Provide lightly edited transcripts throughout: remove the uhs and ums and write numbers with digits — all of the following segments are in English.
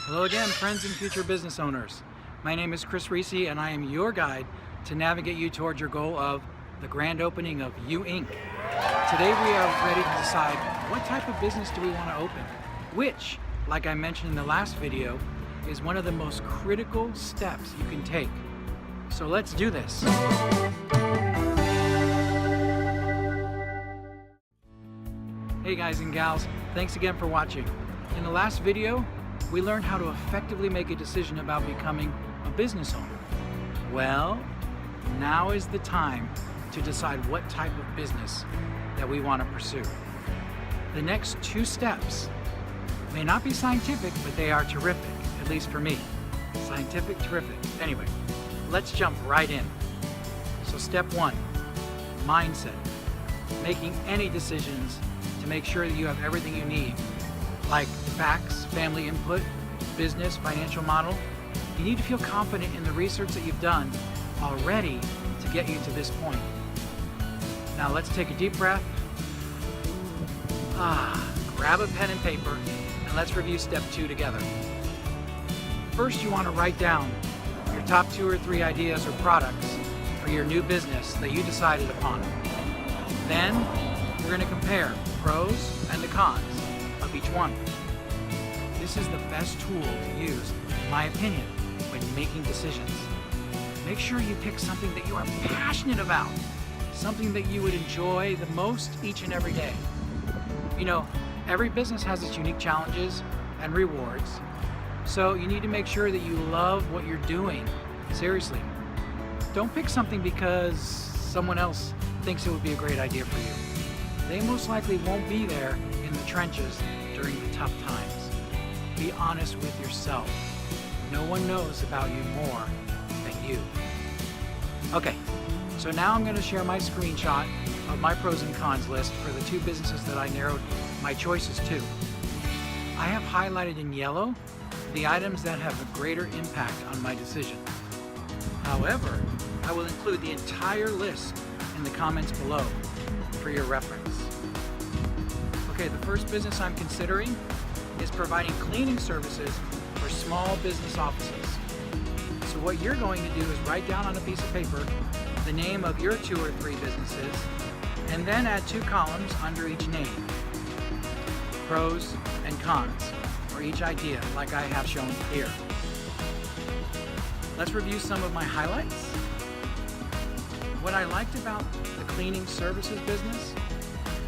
Hello again, friends and future business owners. My name is Chris Risi and I am your guide to navigate you towards your goal of the grand opening of You Inc. Today we are ready to decide what type of business do we want to open, which, like I mentioned in the last video, is one of the most critical steps you can take. So let's do this. Hey guys and gals, thanks again for watching. In the last video, we learned how to effectively make a decision about becoming a business owner. Well, now is the time to decide what type of business that we want to pursue. The next two steps may not be scientific, but they are terrific, at least for me. Scientific, terrific. Anyway, let's jump right in. So step one, mindset. Making any decisions to make sure that you have everything you need, like facts, family input, business, financial model. You need to feel confident in the research that you've done already to get you to this point. Now let's take a deep breath. Grab a pen and paper, and let's review step two together. First, you want to write down your top 2 or 3 ideas or products for your new business that you decided upon. Then, we're going to compare the pros and the cons of each one. This is the best tool to use, in my opinion, when making decisions. Make sure you pick something that you are passionate about, something that you would enjoy the most each and every day. You know, every business has its unique challenges and rewards, so you need to make sure that you love what you're doing. Seriously. Don't pick something because someone else thinks it would be a great idea for you. They most likely won't be there in the trenches during the tough times. Be honest with yourself. No one knows about you more than you. Okay, so now I'm going to share my screenshot of my pros and cons list for the 2 businesses that I narrowed my choices to. I have highlighted in yellow the items that have a greater impact on my decision. However, I will include the entire list in the comments below for your reference. Okay, the first business I'm considering is providing cleaning services for small business offices. So what you're going to do is write down on a piece of paper the name of your 2 or 3 businesses, and then add 2 columns under each name. Pros and cons for each idea, like I have shown here. Let's review some of my highlights. What I liked about the cleaning services business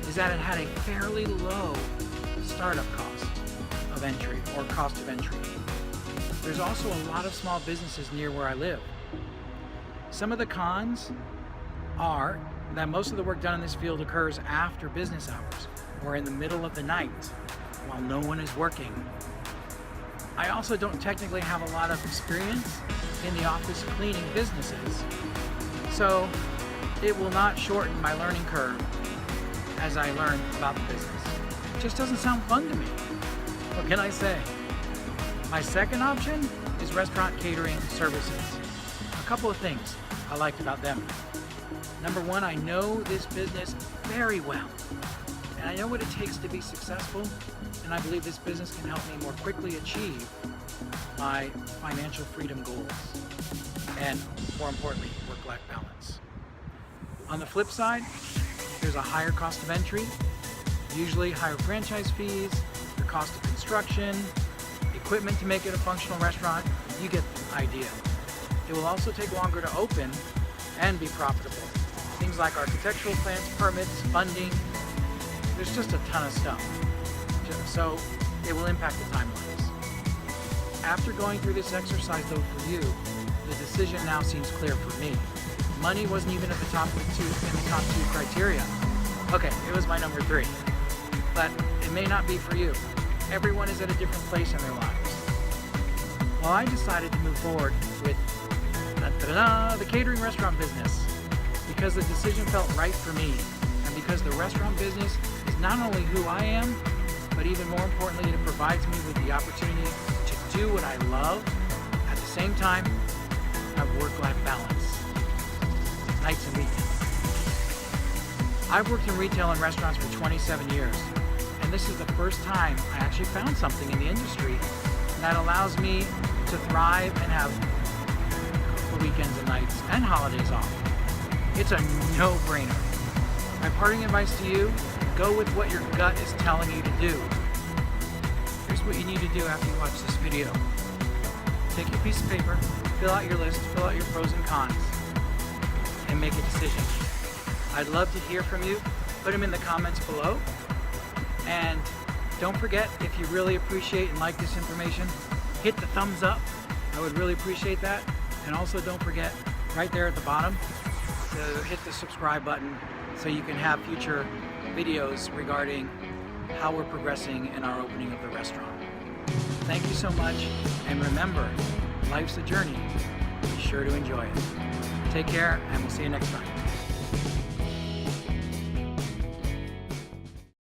is that it had a fairly low startup cost of entry, or cost of entry. There's also a lot of small businesses near where I live. Some of the cons are that most of the work done in this field occurs after business hours or in the middle of the night while no one is working. I also don't technically have a lot of experience in the office cleaning businesses, so it will not shorten my learning curve as I learn about the business. It just doesn't sound fun to me. What can I say? My second option is restaurant catering services. A couple of things I liked about them. Number one, I know this business very well, and I know what it takes to be successful, and I believe this business can help me more quickly achieve my financial freedom goals, and more importantly, work-life balance. On the flip side, there's a higher cost of entry, usually higher franchise fees, the cost of construction, equipment to make it a functional restaurant. You get the idea. It will also take longer to open and be profitable. Things like architectural plans, permits, funding. There's just a ton of stuff. So it will impact the timelines. After going through this exercise though for you, the decision now seems clear for me. Money wasn't even at the top of the top 2 criteria. Okay, it was my number 3. But it may not be for you. Everyone is at a different place in their lives. Well, I decided to move forward with the catering restaurant business because the decision felt right for me, and because the restaurant business is not only who I am, but even more importantly, it provides me with the opportunity to do what I love, at the same time, have work-life balance, nights and weekends. I've worked in retail and restaurants for 27 years, and this is the first time I actually found something in the industry that allows me to thrive and have the weekends and nights and holidays off. It's a no-brainer. My parting advice to you, go with what your gut is telling you to do. Here's what you need to do after you watch this video. Take your piece of paper, fill out your list, fill out your pros and cons, and make a decision. I'd love to hear from you. Put them in the comments below. And don't forget, if you really appreciate and like this information, hit the thumbs up. I would really appreciate that. And also don't forget, right there at the bottom, to hit the subscribe button so you can have future videos regarding how we're progressing in our opening of the restaurant. Thank you so much, and remember, life's a journey. Be sure to enjoy it. Take care, and we'll see you next time.